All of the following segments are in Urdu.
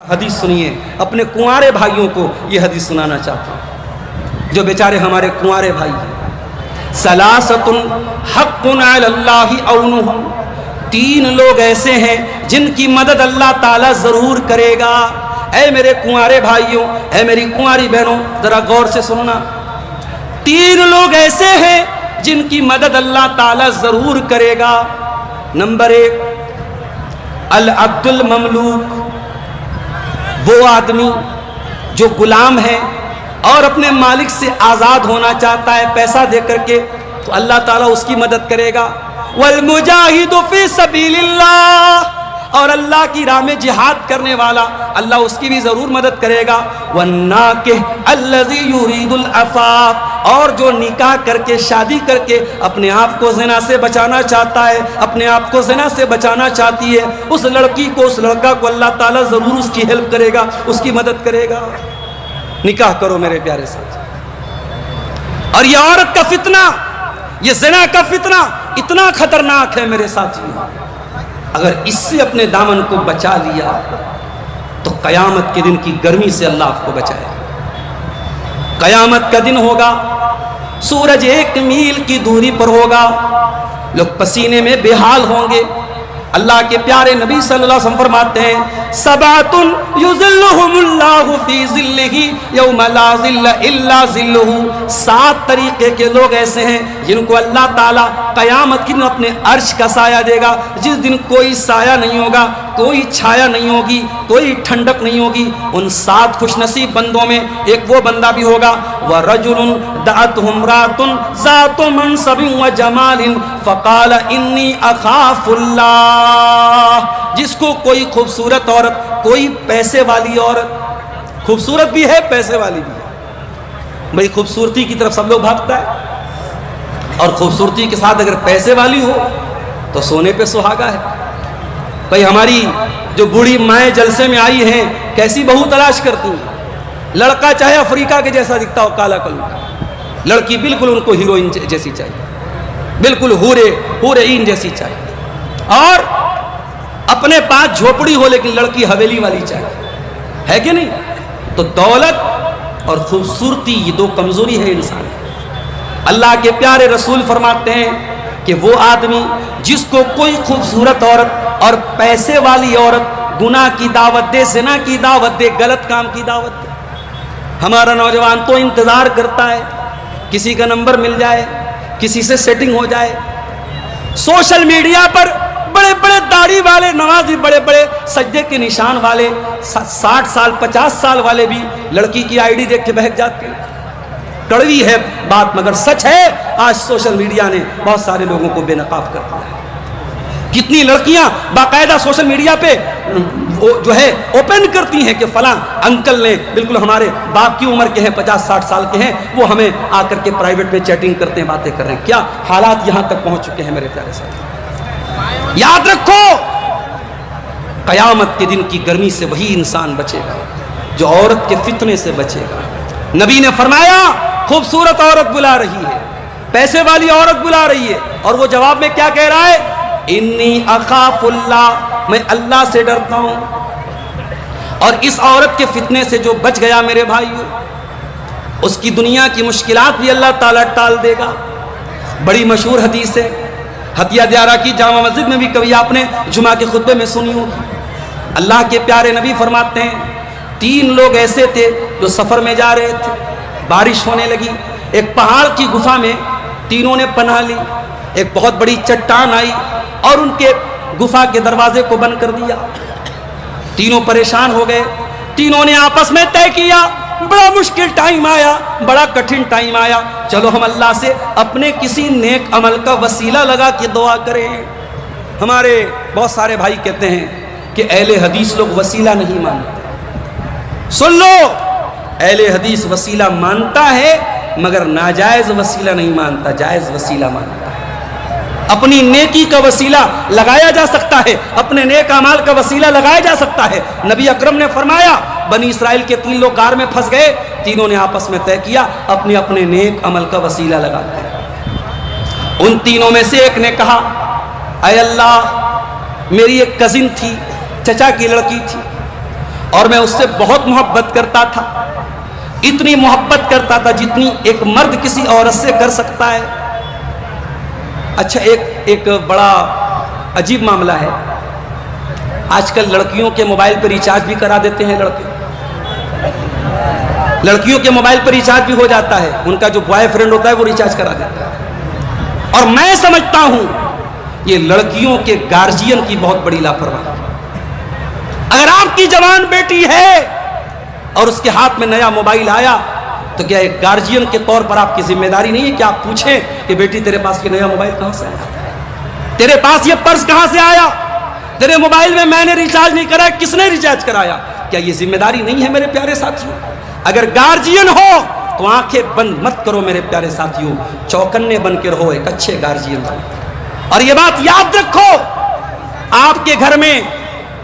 حدیث سنیے، اپنے کنوارے بھائیوں کو یہ حدیث سنانا چاہتا ہوں جو بیچارے ہمارے کنوارے بھائی ہیں۔ ثلاثۃ حق علی اللہ عونہم، تین لوگ ایسے ہیں جن کی مدد اللہ تعالیٰ ضرور کرے گا۔ اے میرے کنوارے بھائیوں، اے میری کنواری بہنوں، ذرا غور سے سننا۔ تین لوگ ایسے ہیں جن کی مدد اللہ تعالیٰ ضرور کرے گا۔ نمبر 1، العبد المملوک، وہ آدمی جو غلام ہے اور اپنے مالک سے آزاد ہونا چاہتا ہے پیسہ دے کر کے، تو اللہ تعالیٰ اس کی مدد کرے گا۔ والمجاہد فی سبیل اللہ، اور اللہ کی راہ میں جہاد کرنے والا، اللہ اس کی بھی ضرور مدد کرے گا۔ والناکح الذی یرید العفاف، اور جو نکاح کر کے شادی کر کے اپنے آپ کو زنا سے بچانا چاہتا ہے، اپنے آپ کو زنا سے بچانا چاہتی ہے، اس لڑکی کو، اس لڑکا کو اللہ تعالیٰ ضرور اس کی ہیلپ کرے گا، اس کی مدد کرے گا۔ نکاح کرو میرے پیارے ساتھی۔ اور یہ عورت کا فتنہ، یہ زنا کا فتنہ اتنا خطرناک ہے میرے ساتھیوں، اگر اس سے اپنے دامن کو بچا لیا تو قیامت کے دن کی گرمی سے اللہ آپ کو بچائے گا۔ قیامت کا دن ہوگا، سورج 1 میل کی دوری پر ہوگا، لوگ پسینے میں بے حال ہوں گے۔ اللہ کے پیارے نبی صلی اللہ علیہ وسلم فرماتے ہیں، سبعۃ یظلھم اللہ فی ظلہ یوم لا ظل الا ظلہ، 7 طریقے کے لوگ ایسے ہیں جن کو اللہ تعالیٰ قیامت کے دن اپنے عرش کا سایہ دے گا، جس دن کوئی سایہ نہیں ہوگا، کوئی چھایا نہیں ہوگی، کوئی ٹھنڈک نہیں ہوگی۔ ان 7 خوش نصیب بندوں میں ایک وہ بندہ بھی ہوگا، وَرَجُلٌ دَعَتْهُ امْرَأَةٌ ذَاتُ مَنْصَبٍ وَجَمَالٍ فَقَالَ إِنِّي أَخَافُ اللَّهَ، جس کو کوئی خوبصورت عورت، کوئی پیسے والی عورت، خوبصورت بھی ہے پیسے والی بھی ہے، بھئی خوبصورتی کی طرف سب لوگ بھاگتا ہے، اور خوبصورتی کے ساتھ اگر پیسے والی ہو تو سونے پہ سہاگا ہے۔ بھئی ہماری جو بوڑھی مائیں جلسے میں آئی ہیں کیسی بہو تلاش کرتی ہیں، لڑکا چاہے افریقہ کے جیسا دکھتا ہو، کالا کلو، لڑکی بالکل ان کو ہیروئن جیسی چاہیے، بالکل حور عین جیسی چاہیے، اور اپنے پاس جھوپڑی ہو لیکن لڑکی حویلی والی چاہیے، ہے کہ نہیں؟ تو دولت اور خوبصورتی یہ 2 کمزوری ہے انسان کی۔ اللہ کے پیارے رسول فرماتے ہیں کہ وہ آدمی جس کو کوئی خوبصورت عورت اور پیسے والی عورت گناہ کی دعوت دے، زنا کی دعوت دے، غلط کام کی دعوت دے، ہمارا نوجوان تو انتظار کرتا ہے کسی کا نمبر مل جائے، کسی سے سیٹنگ ہو جائے۔ سوشل میڈیا پر بڑے بڑے داڑھی والے نمازی، بڑے بڑے سجدے کے نشان والے، 60 سال 50 سال والے بھی لڑکی کی آئی ڈی دیکھ کے بہک جاتے ہیں۔ کڑوی ہے بات مگر سچ ہے، آج سوشل میڈیا نے بہت سارے لوگوں کو بے نقاب کر دیا ہے۔ کتنی لڑکیاں باقاعدہ سوشل میڈیا پہ جو ہے اوپن کرتی ہیں کہ فلاں انکل نے، بالکل ہمارے باپ کی عمر کے ہیں، 50-60 سال کے ہیں، وہ ہمیں آ کر کے پرائیویٹ میں چیٹنگ کرتے ہیں، باتیں کر رہے ہیں۔ کیا حالات یہاں تک پہنچ چکے ہیں میرے پیارے ساتھی۔ یاد رکھو، قیامت کے دن کی گرمی سے وہی انسان بچے گا جو عورت کے فتنے سے بچے گا۔ نبی نے فرمایا، خوبصورت عورت بلا رہی ہے، پیسے والی عورت بلا رہی ہے، اور وہ جواب میں کیا کہہ رہا ہے؟ انی اخاف اللہ، میں اللہ سے ڈرتا ہوں۔ اور اس عورت کے فتنے سے جو بچ گیا میرے بھائیو، اس کی دنیا کی مشکلات بھی اللہ تعالیٰ ٹال دے گا۔ بڑی مشہور حدیث ہے، ہتیا دیارہ کی جامع مسجد میں بھی کبھی آپ نے جمعہ کے خطبے میں سنی ہوگی۔ اللہ کے پیارے نبی فرماتے ہیں، 3 لوگ ایسے تھے جو سفر میں جا رہے تھے، بارش ہونے لگی، ایک پہاڑ کی گفا میں تینوں نے پناہ لی، ایک بہت بڑی چٹان آئی اور ان کے گفا کے دروازے کو بند کر دیا۔ تینوں پریشان ہو گئے، تینوں نے آپس میں طے کیا، بڑا مشکل ٹائم آیا، بڑا کٹھن ٹائم آیا، چلو ہم اللہ سے اپنے کسی نیک عمل کا وسیلہ لگا کے دعا کریں۔ ہمارے بہت سارے بھائی کہتے ہیں کہ اہل حدیث لوگ وسیلہ نہیں مانتے۔ سن لو، اہل حدیث وسیلہ مانتا ہے مگر ناجائز وسیلہ نہیں مانتا، جائز وسیلہ مانتا ہے۔ اپنی نیکی کا وسیلہ لگایا جا سکتا ہے، اپنے نیک اعمال کا وسیلہ لگایا جا سکتا ہے۔ نبی اکرم نے فرمایا، بنی اسرائیل کے 3 لوگ غار میں پھنس گئے، تینوں نے آپس میں طے کیا اپنے اپنے نیک عمل کا وسیلہ لگاتے ہیں۔ ان تینوں میں سے ایک نے کہا، اے اللہ، میری ایک کزن تھی، چچا کی لڑکی تھی، اور میں اس سے بہت محبت کرتا تھا، اتنی محبت کرتا تھا جتنی ایک مرد کسی عورت سے کر سکتا ہے۔ اچھا ایک بڑا عجیب معاملہ ہے، آج کل لڑکیوں کے موبائل پر ریچارج بھی کرا دیتے ہیں لڑکیوں کے موبائل پر ریچارج بھی ہو جاتا ہے، ان کا جو بوائے فرینڈ ہوتا ہے وہ ریچارج کرا دیتا ہے۔ اور میں سمجھتا ہوں یہ لڑکیوں کے گارجین کی بہت بڑی لاپرواہی۔ اگر آپ کی جوان بیٹی ہے اور اس کے ہاتھ میں نیا موبائل آیا تو کیا ایک گارجین کے طور پر آپ کی ذمہ داری نہیں ہے کہ آپ پوچھیں کہ بیٹی تیرے پاس یہ نیا موبائل کہاں سے آیا، تیرے پاس یہ پرس کہاں سے آیا، تیرے موبائل میں نے ریچارج نہیں کرایا، کس نے ریچارج کرایا؟ کیا یہ ذمہ داری نہیں ہے میرے پیارے ساتھیوں؟ اگر گارجین ہو تو آنکھیں بند مت کرو میرے پیارے ساتھیوں، چوکنے بن کے رہو، ایک اچھے گارجین ہو۔ اور یہ بات یاد رکھو، آپ کے گھر میں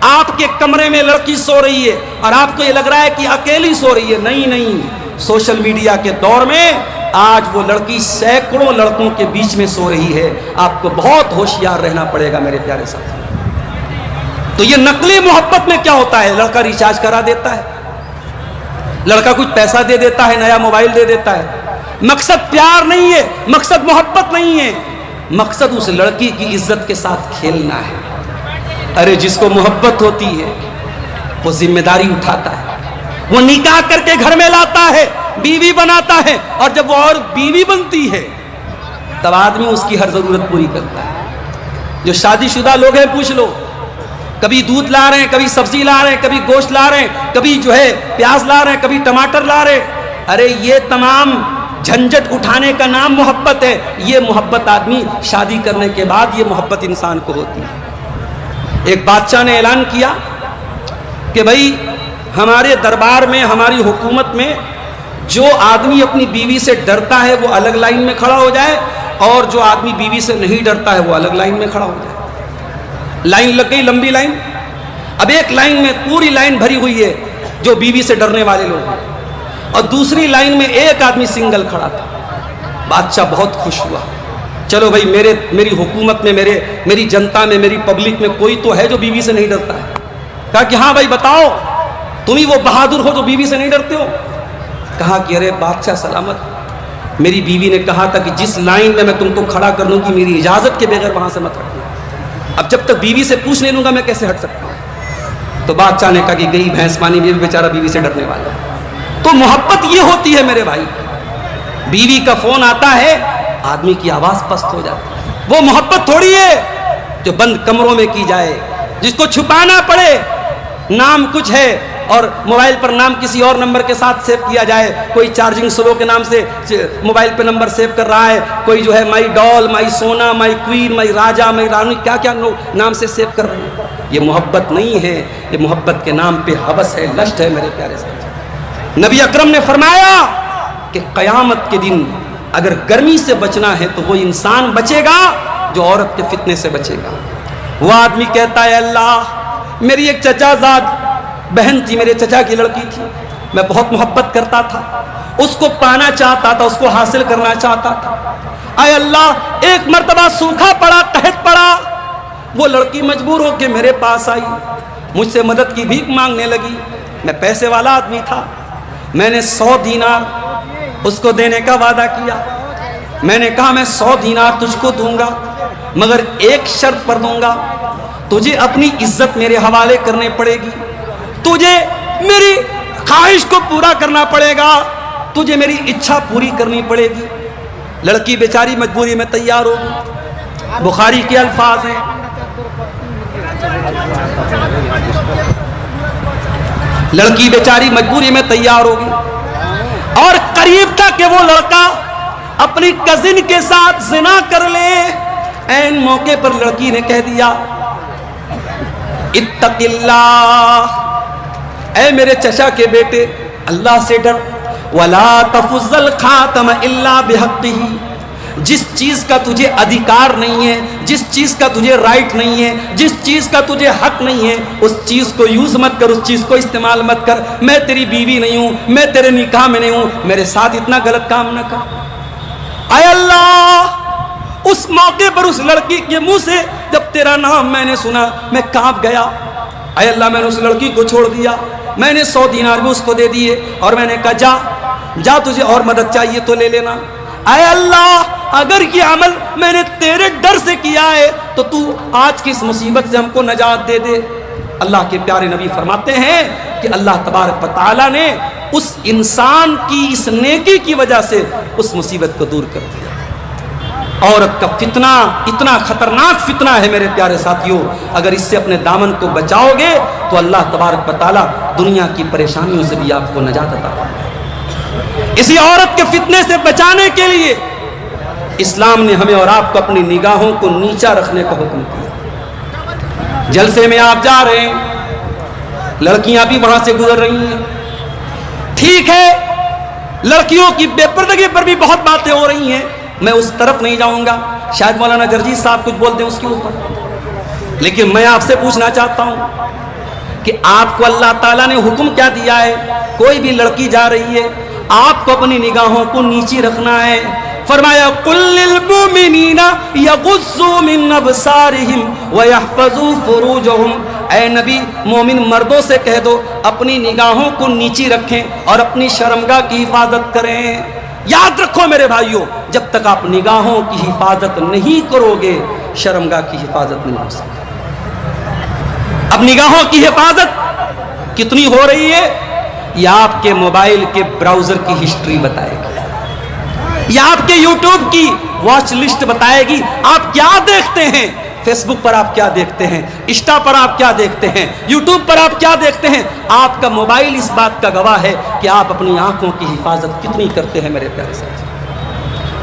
آپ کے کمرے میں لڑکی سو رہی ہے اور آپ کو یہ لگ رہا ہے کہ اکیلی سو رہی ہے، نہیں، سوشل میڈیا کے دور میں آج وہ لڑکی سینکڑوں لڑکوں کے بیچ میں سو رہی ہے۔ آپ کو بہت ہوشیار رہنا پڑے گا میرے پیارے ساتھی۔ تو یہ نقلی محبت میں کیا ہوتا ہے؟ لڑکا ریچارج کرا دیتا ہے، لڑکا کچھ پیسہ دے دیتا ہے، نیا موبائل دے دیتا ہے۔ مقصد پیار نہیں ہے، مقصد محبت نہیں ہے، مقصد اس لڑکی کی عزت کے ساتھ کھیلنا ہے۔ ارے جس کو محبت ہوتی ہے وہ ذمہ داری اٹھاتا ہے، وہ نکاح کر کے گھر میں لاتا ہے، بیوی بناتا ہے، اور جب وہ اور بیوی بنتی ہے تب آدمی اس کی ہر ضرورت پوری کرتا ہے۔ جو شادی شدہ لوگ ہیں پوچھ لو، کبھی دودھ لا رہے ہیں، کبھی سبزی لا رہے ہیں، کبھی گوشت لا رہے ہیں، کبھی پیاز لا رہے ہیں، کبھی ٹماٹر لا رہے ہیں۔ ارے یہ تمام جھنجٹ اٹھانے کا نام محبت ہے۔ یہ محبت آدمی شادی کرنے کے بعد یہ محبت انسان کو ہوتی ہے۔ ایک بادشاہ نے اعلان کیا کہ بھائی ہمارے دربار میں، ہماری حکومت میں جو آدمی اپنی بیوی سے ڈرتا ہے وہ الگ لائن میں کھڑا ہو جائے، اور جو آدمی بیوی سے نہیں ڈرتا ہے وہ الگ لائن میں کھڑا ہو جائے۔ لائن لگ گئی، لمبی لائن۔ اب ایک لائن میں پوری لائن بھری ہوئی ہے جو بیوی سے ڈرنے والے لوگ ہیں، اور دوسری لائن میں ایک آدمی سنگل کھڑا تھا۔ بادشاہ بہت خوش ہوا، چلو بھائی میری حکومت میں، میری جنتا میں، میری پبلک میں کوئی تو ہے جو بیوی سے نہیں ڈرتا ہے۔ کہا کہ ہاں بھائی بتاؤ، تم ہی وہ بہادر ہو جو بیوی سے نہیں ڈرتے ہو۔ کہا کہ ارے بادشاہ سلامت، میری بیوی نے کہا تھا کہ جس لائن میں میں تم کو کھڑا کر لوں گی میری اجازت کے بغیر وہاں سے مت ہٹنا۔ اب جب تک بیوی سے پوچھ نہیں لوں گا میں کیسے ہٹ سکتا ہوں؟ تو بادشاہ نے کہا کہ گئی بھینس پانی میں بھی بیچارہ بیوی سے ڈرنے والا ہے۔ تو محبت یہ ہوتی ہے میرے بھائی، بیوی کا فون آتا ہے آدمی کی آواز پست ہو جاتی ہے۔ وہ محبت تھوڑی ہے جو بند کمروں میں کی جائے، جس کو چھپانا پڑے، نام کچھ ہے اور موبائل پر نام کسی اور نمبر کے ساتھ سیو کیا جائے۔ کوئی چارجنگ سلو کے نام سے موبائل پہ نمبر سیو کر رہا ہے، کوئی جو ہے مائی ڈال، مائی سونا، مائی کوئین، مائی راجا، مائی رانی، کیا کیا نام سے سیو کر رہے ہیں۔ یہ محبت نہیں ہے، یہ محبت کے نام پہ ہوس ہے، لشٹ ہے میرے پیارے ساتھی۔ نبی اکرم نے فرمایا کہ قیامت کے دن اگر گرمی سے بچنا ہے تو وہ انسان بچے گا جو عورت کے فتنے سے بچے گا۔ وہ آدمی کہتا ہے اللہ، میری ایک چچا زاد بہن تھی، میرے چچا کی لڑکی تھی، میں بہت محبت کرتا تھا، اس کو پانا چاہتا تھا، اس کو حاصل کرنا چاہتا تھا۔ اے اللہ، ایک مرتبہ سوکھا پڑا، قحط پڑا، وہ لڑکی مجبور ہو کے میرے پاس آئی، مجھ سے مدد کی بھیک مانگنے لگی۔ میں پیسے والا آدمی تھا، میں نے 100 دینار اس کو دینے کا وعدہ کیا۔ میں نے کہا میں 100 دینار تجھ کو دوں گا، مگر ایک شرط پر دوں گا، تجھے اپنی عزت میرے حوالے کرنے پڑے گی، تجھے میری خواہش کو پورا کرنا پڑے گا، تجھے میری اچھا پوری کرنی پڑے گی۔ لڑکی بیچاری مجبوری میں تیار ہوگی۔ بخاری کے الفاظ ہیں، لڑکی بیچاری مجبوری میں تیار ہوگی، اور قریب تھا کہ وہ لڑکا اپنی کزن کے ساتھ زنا کر لے۔ این موقع پر لڑکی نے کہہ دیا اتق اللہ، اے میرے چچا کے بیٹے اللہ سے ڈر، ولا تفض الخاتم الا بحقہ، جس چیز کا تجھے ادھیکار نہیں ہے، جس چیز کا تجھے رائٹ نہیں ہے، جس چیز کا تجھے حق نہیں ہے، اس چیز کو یوز مت کر، اس چیز کو استعمال مت کر۔ میں تیری بیوی نہیں ہوں، میں تیرے نکاح میں نہیں ہوں، میرے ساتھ اتنا غلط کام نہ کر۔ اے اللہ، اس موقع پر اس لڑکی کے منہ سے جب تیرا نام میں نے سنا میں کانپ گیا۔ اے اللہ، میں نے اس لڑکی کو چھوڑ دیا، میں نے 100 دینار بھی اس کو دے دیے اور میں نے کہا جا تجھے اور مدد چاہیے تو لے لینا۔ اے اللہ اگر یہ عمل میں نے تیرے ڈر سے کیا ہے تو تو آج کی اس مصیبت سے ہم کو نجات دے دے۔ اللہ کے پیارے نبی فرماتے ہیں کہ اللہ تبارک و تعالیٰ نے اس انسان کی اس نیکی کی وجہ سے اس مصیبت کو دور کر دیا۔ عورت کا فتنہ اتنا خطرناک فتنہ ہے میرے پیارے ساتھیوں، اگر اس سے اپنے دامن کو بچاؤ گے تو اللہ تبارک و تعالیٰ دنیا کی پریشانیوں سے بھی آپ کو نجات عطا فرمائے۔ اسی عورت کے فتنے سے بچانے کے لیے اسلام نے ہمیں اور آپ کو اپنی نگاہوں کو نیچا رکھنے کا حکم کیا۔ جلسے میں آپ جا رہے ہیں، لڑکیاں بھی وہاں سے گزر رہی ہیں، ٹھیک ہے لڑکیوں کی بے پردگی پر بھی بہت باتیں ہو رہی ہیں، میں اس طرف نہیں جاؤں گا، شاید مولانا جرجیت صاحب کچھ بول دیں اس کے اوپر، لیکن میں آپ سے پوچھنا چاہتا ہوں کہ آپ کو اللہ تعالیٰ نے حکم کیا دیا ہے؟ کوئی بھی لڑکی جا رہی ہے آپ کو اپنی نگاہوں کو نیچی رکھنا ہے۔ فرمایا قُل لِّلْمُؤْمِنِينَ يَغُضُّوا مِنْ أَبْصَارِهِمْ وَيَحْفَظُوا فُرُوجَهُمْ، اے نبی مومن مردوں سے کہہ دو اپنی نگاہوں کو نیچی رکھیں اور اپنی شرمگاہ کی حفاظت کریں۔ یاد رکھو میرے بھائیوں، جب تک آپ نگاہوں کی حفاظت نہیں کرو گے شرمگاہ کی حفاظت نہیں ہو سکتی۔ اب نگاہوں کی حفاظت کتنی ہو رہی ہے یہ آپ کے موبائل کے براؤزر کی ہسٹری بتائے گی، یہ آپ کے یوٹیوب کی واچ لسٹ بتائے گی، آپ کیا دیکھتے ہیں، فیس بک پر آپ کیا دیکھتے ہیں، انسٹا پر آپ کیا دیکھتے ہیں، یوٹیوب پر آپ کیا دیکھتے ہیں۔ آپ کا موبائل اس بات کا گواہ ہے کہ آپ اپنی آنکھوں کی حفاظت کتنی کرتے ہیں میرے پیارے ساتھی۔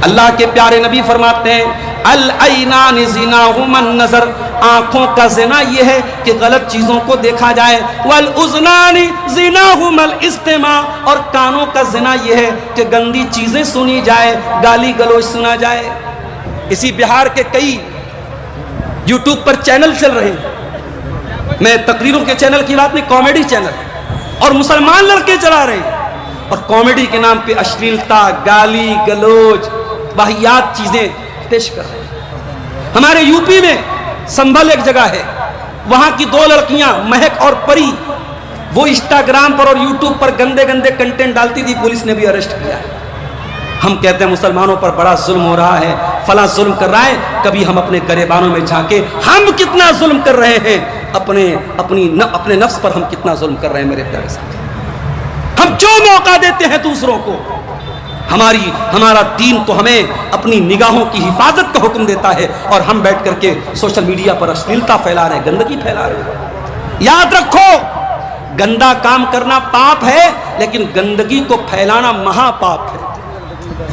اللہ کے پیارے نبی فرماتے ہیں العینان زناہما النظر، آنکھوں کا زنا یہ ہے کہ غلط چیزوں کو دیکھا جائے، والاذنان زناہما الاستماع، اور کانوں کا زنا یہ ہے کہ گندی چیزیں سنی جائے، گالی گلوچ سنا جائے۔ اسی بہار کے کئی یوٹیوب پر چینل چل رہے ہیں، میں تقریروں کے چینل کی بات نہیں، کامیڈی چینل، اور مسلمان لڑکے چلا رہے ہیں اور کامیڈی کے نام پہ اشلیلتا، گالی گلوچ، واہیات چیزیں پیش کر رہے ہیں۔ ہمارے یو پی میں سنبھل ایک جگہ ہے، وہاں کی 2 لڑکیاں مہک اور پری، وہ انسٹاگرام پر اور یوٹیوب پر گندے گندے کنٹینٹ ڈالتی تھی، پولیس نے بھی اریسٹ کیا ہے۔ ہم کہتے ہیں مسلمانوں پر بڑا ظلم ہو رہا ہے، فلاں ظلم کر رہا ہے، کبھی ہم اپنے گریبانوں میں جھانکے ہم کتنا ظلم کر رہے ہیں، اپنے نفس پر ہم کتنا ظلم کر رہے ہیں میرے پیارے ساتھی۔ ہم جو موقع دیتے ہیں دوسروں کو، ہمارا دین تو ہمیں اپنی نگاہوں کی حفاظت کا حکم دیتا ہے، اور ہم بیٹھ کر کے سوشل میڈیا پر اشلیلتا پھیلا رہے ہیں، گندگی پھیلا رہے ہیں۔ یاد رکھو گندا کام کرنا پاپ ہے، لیکن گندگی کو پھیلانا مہا پاپ ہے۔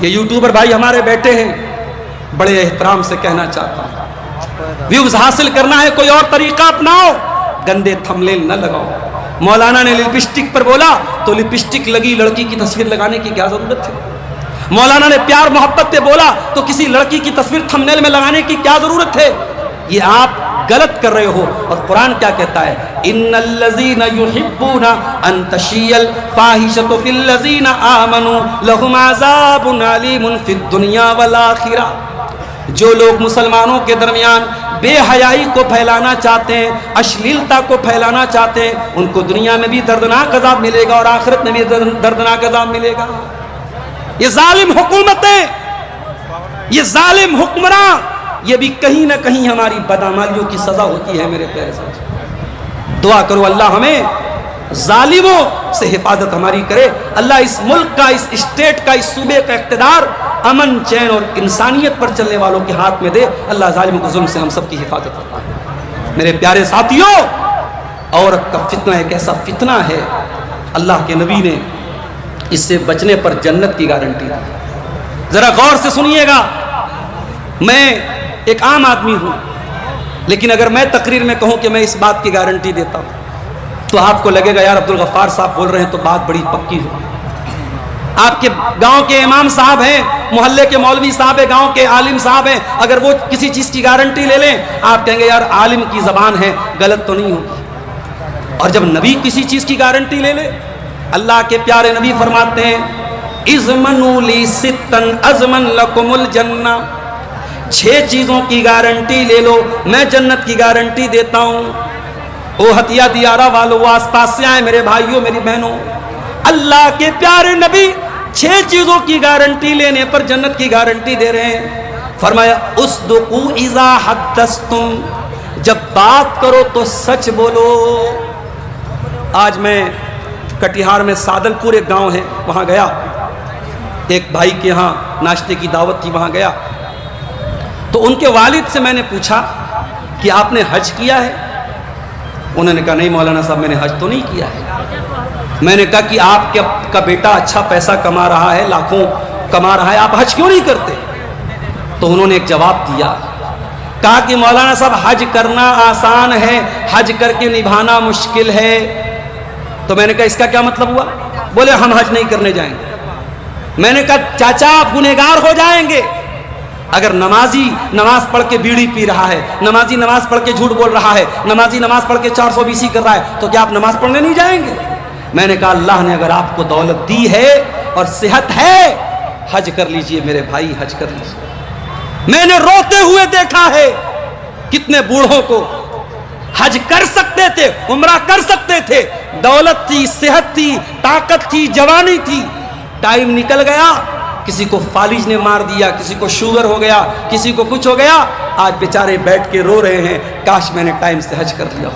یہ یوٹیوبر بھائی ہمارے بیٹے ہیں، بڑے احترام سے کہنا چاہتا ہوں، ویوز حاصل کرنا ہے کوئی اور طریقہ اپناؤ، گندے تھمبنیل نہ لگاؤ۔ مولانا نے لپسٹک پر بولا تو لپسٹک لگی لڑکی کی تصویر لگانے کی کیا ضرورت ہے؟ مولانا نے پیار محبت پہ بولا تو کسی لڑکی کی تصویر تھمبنیل میں لگانے کی کیا ضرورت ہے؟ یہ آپ غلط کر رہے ہو، اور قرآن کیا کہتا ہے؟ ان الذین یحبون ان تشیع الفاحشۃ فی الذین آمنوا لہم عذاب علیم فی الدنیا والآخرہ۔ جو لوگ مسلمانوں کے درمیان بے حیائی کو پھیلانا چاہتے ہیں، اشلیلتا کو پھیلانا چاہتے ہیں، ان کو دنیا میں بھی دردناک عذاب ملے گا اور آخرت میں بھی دردناک عذاب ملے گا۔ یہ ظالم حکومتیں، یہ ظالم حکمراں، یہ بھی کہیں نہ کہیں ہماری بدعمالیوں کی سزا ہوتی ہے میرے پیارے ساتھی۔ دعا کرو اللہ ہمیں ظالموں سے حفاظت ہماری کرے، اللہ اس ملک کا، اس اسٹیٹ کا، اس صوبے کا اقتدار امن چین اور انسانیت پر چلنے والوں کے ہاتھ میں دے، اللہ ظالموں کو ظلم سے ہم سب کی حفاظت کرتا ہے۔ میرے پیارے ساتھیوں، عورت کا فتنہ ایک ایسا فتنہ ہے، اللہ کے نبی نے اس سے بچنے پر جنت کی گارنٹی دی۔ ذرا غور سے سنیے گا، میں ایک عام آدمی ہوں، لیکن اگر میں تقریر میں کہوں کہ میں اس بات کی گارنٹی دیتا ہوں تو آپ کو لگے گا یار عبدالغفار صاحب بول رہے ہیں تو بات بڑی پکی ہو۔ آپ کے گاؤں کے امام صاحب ہیں، محلے کے مولوی صاحب ہیں، گاؤں کے عالم صاحب ہیں، اگر وہ کسی چیز کی گارنٹی لے لیں آپ کہیں گے یار عالم کی زبان ہے، غلط تو نہیں ہوگی۔ اور جب نبی کسی چیز کی گارنٹی لے لے، اللہ کے پیارے نبی فرماتے ہیں اضمنوا لی ستا اضمن لکم الجنہ، 6 چیزوں کی گارنٹی لے لو، میں جنت کی گارنٹی دیتا ہوں۔ او ہتیا دیارہ والو، وہ آس پاس سے آئے میرے بھائیوں میری بہنوں، اللہ کے پیارے نبی 6 چیزوں کی گارنٹی لینے پر جنت کی گارنٹی دے رہے ہیں۔ فرمایا اصدقوا اذا حدثتم، جب بات کرو تو سچ بولو۔ آج میں کٹیہار میں سادل پور ایک گاؤں ہے، وہاں گیا، ایک بھائی کے ہاں ناشتے کی دعوت تھی، وہاں گیا تو ان کے والد سے میں نے پوچھا کہ آپ نے حج کیا ہے؟ انہوں نے کہا نہیں مولانا صاحب میں نے حج تو نہیں کیا ہے۔ میں نے کہا کہ آپ کا بیٹا اچھا پیسہ کما رہا ہے، لاکھوں کما رہا ہے، آپ حج کیوں نہیں کرتے؟ تو انہوں نے ایک جواب دیا، کہا کہ مولانا صاحب حج کرنا آسان ہے، حج کر کے نبھانا مشکل ہے۔ تو میں نے کہا اس کا کیا مطلب ہوا؟ بولے ہم حج نہیں کرنے جائیں گے۔ میں نے کہا چاچا آپ گنہگار ہو جائیں گے، اگر نمازی نماز پڑھ کے بیڑی پی رہا ہے، نمازی نماز پڑھ کے جھوٹ بول رہا ہے، نمازی نماز پڑھ کے 420 کر رہا ہے، تو کیا آپ نماز پڑھنے نہیں جائیں گے؟ میں نے کہا اللہ نے اگر آپ کو دولت دی ہے اور صحت ہے، حج کر لیجئے میرے بھائی، حج کر لیجئے۔ میں نے روتے ہوئے دیکھا ہے کتنے بوڑھوں کو، حج کر سکتے تھے، عمرہ کر سکتے تھے، دولت تھی، صحت تھی، طاقت تھی، جوانی تھی، ٹائم نکل گیا، کسی کو فالج نے مار دیا، کسی کو شوگر ہو گیا، کسی کو کچھ ہو گیا، آج بیچارے بیٹھ کے رو رہے ہیں کاش میں نے ٹائم سے حج کر لیا۔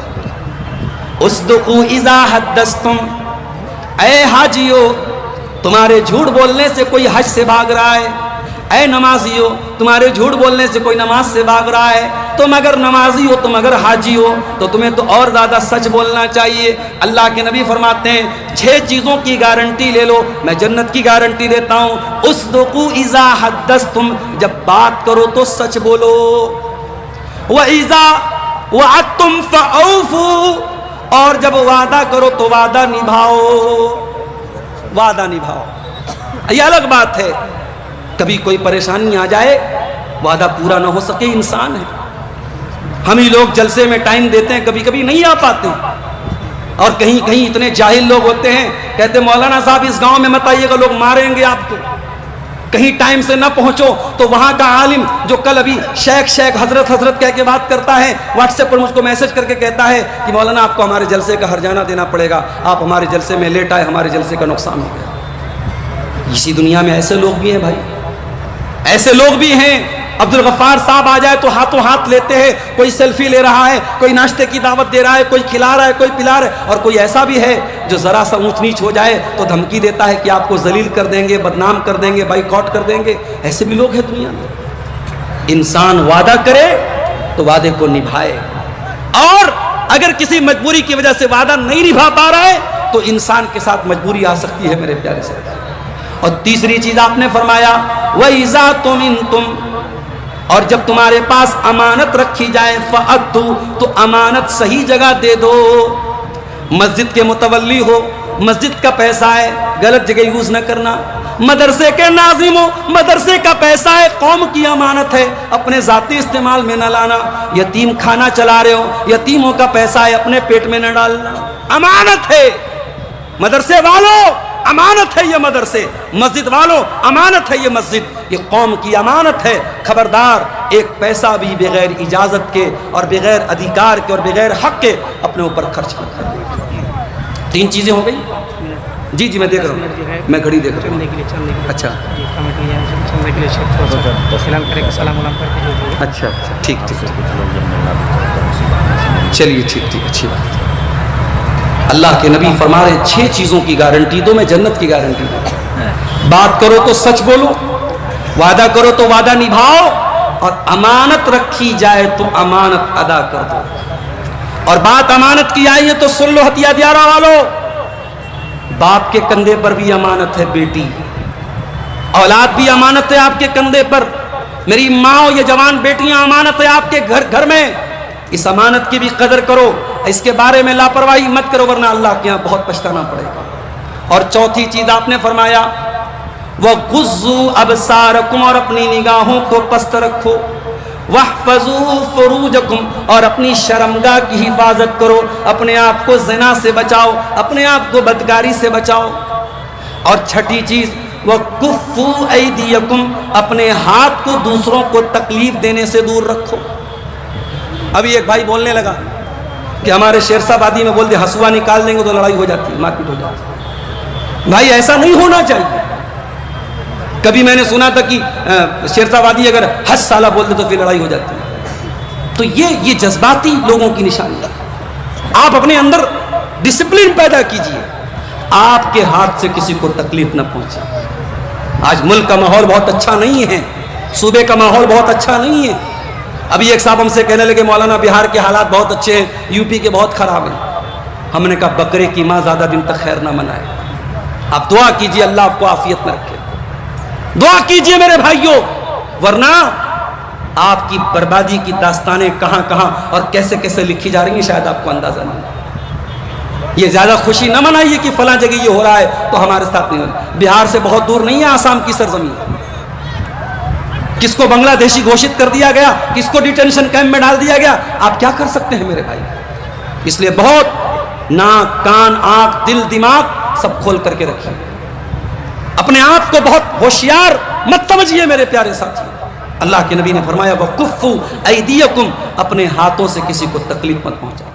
اصدقوا اذا حدثتم، اے حاجیو تمہارے جھوٹ بولنے سے کوئی حج سے بھاگ رہا ہے، اے نمازیو تمہارے جھوٹ بولنے سے کوئی نماز سے بھاگ رہا ہے، تم اگر نمازی ہو، تم اگر حاجی ہو تو تمہیں تو اور زیادہ سچ بولنا چاہیے۔ اللہ کے نبی فرماتے ہیں 6 چیزوں کی گارنٹی لے لو، میں جنت کی گارنٹی دیتا ہوں۔ اصدقوا اذا حدثتم، جب بات کرو تو سچ بولو، وَإِذَا وَعَدتُّمْ فَأَوْفُوا، اور جب وعدہ کرو تو وعدہ نبھاؤ، وعدہ نبھاؤ۔ یہ الگ بات ہے کبھی کوئی پریشانی آ جائے، وعدہ پورا نہ ہو سکے، انسان ہے، ہم ہی لوگ جلسے میں ٹائم دیتے ہیں، کبھی کبھی نہیں آ پاتے، اور کہیں کہیں اتنے جاہل لوگ ہوتے ہیں، کہتے مولانا صاحب اس گاؤں میں مت آئیے گا، لوگ ماریں گے آپ کو، کہیں ٹائم سے نہ پہنچو تو وہاں کا عالم جو کل ابھی شیخ حضرت کہہ کے بات کرتا ہے، واٹس ایپ پر مجھ کو میسج کر کے کہتا ہے کہ مولانا آپ کو ہمارے جلسے کا ہرجانہ دینا پڑے گا، آپ ہمارے جلسے میں لیٹ آئے، ہمارے جلسے کا نقصان ہو گیا۔ اسی دنیا میں ایسے لوگ بھی ہیں بھائی، ایسے لوگ بھی ہیں۔ عبد الغفار صاحب آ جائے تو ہاتھوں ہاتھ لیتے ہیں، کوئی سیلفی لے رہا ہے، کوئی ناشتے کی دعوت دے رہا ہے، کوئی کھلا رہا ہے، کوئی پلا رہا ہے، اور کوئی ایسا بھی ہے جو ذرا سا اونچ نیچ ہو جائے تو دھمکی دیتا ہے کہ آپ کو ذلیل کر دیں گے، بدنام کر دیں گے، بائیکاٹ کر دیں گے۔ ایسے بھی لوگ ہیں دنیا میں۔ انسان وعدہ کرے تو وعدے کو نبھائے، اور اگر کسی مجبوری کی وجہ سے وعدہ نہیں نبھا پا رہا ہے تو انسان کے ساتھ مجبوری آ سکتی ہے میرے پیارے سے۔ اور تیسری چیز آپ نے فرمایا وَإِذَا تُمِنْتُمْ، اور جب تمہارے پاس امانت رکھی جائے فَأَدُّوا، تو امانت صحیح جگہ دے دو۔ مسجد کے متولی ہو، مسجد کا پیسہ ہے، غلط جگہ یوز نہ کرنا۔ مدرسے کے ناظم ہو، مدرسے کا پیسہ ہے، قوم کی امانت ہے، اپنے ذاتی استعمال میں نہ لانا۔ یتیم کھانا چلا رہے ہو، یتیموں کا پیسہ ہے، اپنے پیٹ میں نہ ڈالنا، امانت ہے۔ مدرسے والوں امانت ہے یہ مدرسے، مسجد والوں امانت ہے یہ مسجد، یہ قوم کی امانت ہے۔ خبردار ایک پیسہ بھی بغیر اجازت کے اور بغیر ادھیکار کے اور بغیر حق کے اپنے اوپر خرچ مت کریں۔ 3 چیزیں ہو گئی۔ جی میں دیکھ رہا ہوں، میں گھڑی دیکھ رہا ہوں۔ اچھا اچھا ٹھیک چلیے ٹھیک اچھی بات۔ اللہ کے نبی فرما رہے 6 چیزوں کی گارنٹی دو، میں جنت کی گارنٹی دوں۔ بات کرو تو سچ بولو، وعدہ کرو تو وعدہ نبھاؤ، اور امانت رکھی جائے تو امانت ادا کر دو۔ اور بات امانت کی آئی ہے تو سن لو ہتیا دیارہ والو، باپ کے کندھے پر بھی امانت ہے بیٹی، اولاد بھی امانت ہے آپ کے کندھے پر، میری ماں یہ جوان بیٹیاں امانت ہے آپ کے گھر میں، اس امانت کی بھی قدر کرو، اس کے بارے میں لاپرواہی مت کرو ورنہ اللہ کے یہاں بہت پچھتانا پڑے گا۔ اور چوتھی چیز آپ نے فرمایا وَغُضُّوا أَبْصَارَكُمْ، اور اپنی نگاہوں کو پست رکھو، وَاحْفَظُوا فُرُوجَكُمْ، اور اپنی شرمگاہ کی حفاظت کرو، اپنے آپ کو زنا سے بچاؤ، اپنے آپ کو بدکاری سے بچاؤ۔ اور چھٹی چیز وَكُفُّوا أَيْدِيَكُمْ، اپنے ہاتھ کو دوسروں کو تکلیف دینے سے دور رکھو۔ ابھی ایک بھائی بولنے لگا کہ ہمارے شیرشاہ آبادی میں بول دے ہسوا نکال دیں گے تو لڑائی ہو جاتی ہے، مار پیٹ ہو جاتی ہے۔ بھائی ایسا نہیں ہونا چاہیے۔ کبھی میں نے سنا تھا کہ شیرشاہ آبادی اگر حج سالہ بول دے تو پھر لڑائی ہو جاتی ہے۔ تو یہ جذباتی لوگوں کی نشانی ہے۔ آپ اپنے اندر ڈسپلن پیدا کیجئے، آپ کے ہاتھ سے کسی کو تکلیف نہ پہنچے۔ آج ملک کا ماحول بہت اچھا نہیں ہے، صوبے کا ماحول بہت اچھا نہیں ہے۔ ابھی ایک صاحب ہم سے کہنے لگے مولانا بہار کے حالات بہت اچھے ہیں، یو پی کے بہت خراب ہیں۔ ہم نے کہا بکرے کی ماں زیادہ دن تک خیر نہ منائے۔ آپ دعا کیجئے اللہ آپ کو عافیت میں رکھے، دعا کیجئے میرے بھائیوں، ورنہ آپ کی بربادی کی داستانیں کہاں کہاں اور کیسے کیسے لکھی جا رہی ہیں شاید آپ کو اندازہ نہیں۔ یہ زیادہ خوشی نہ منائیے کہ فلاں جگہ یہ ہو رہا ہے تو ہمارے ساتھ نہیں ہو رہا۔ بہار سے بہت دور نہیں ہے آسام کی سرزمین، کس کو بنگلہ دیشی گھوشت کر دیا گیا، کس کو ڈیٹینشن کیمپ میں ڈال دیا گیا، آپ کیا کر سکتے ہیں میرے بھائی؟ اس لیے بہت ناک کان آنکھ دل دماغ سب کھول کر کے رکھیے، اپنے آپ کو بہت ہوشیار مت سمجھیے میرے پیارے ساتھی۔ اللہ کے نبی نے فرمایا وَكُفُّوا أَيْدِيَكُمْ، اپنے ہاتھوں سے کسی کو تکلیف مت پہنچاؤ۔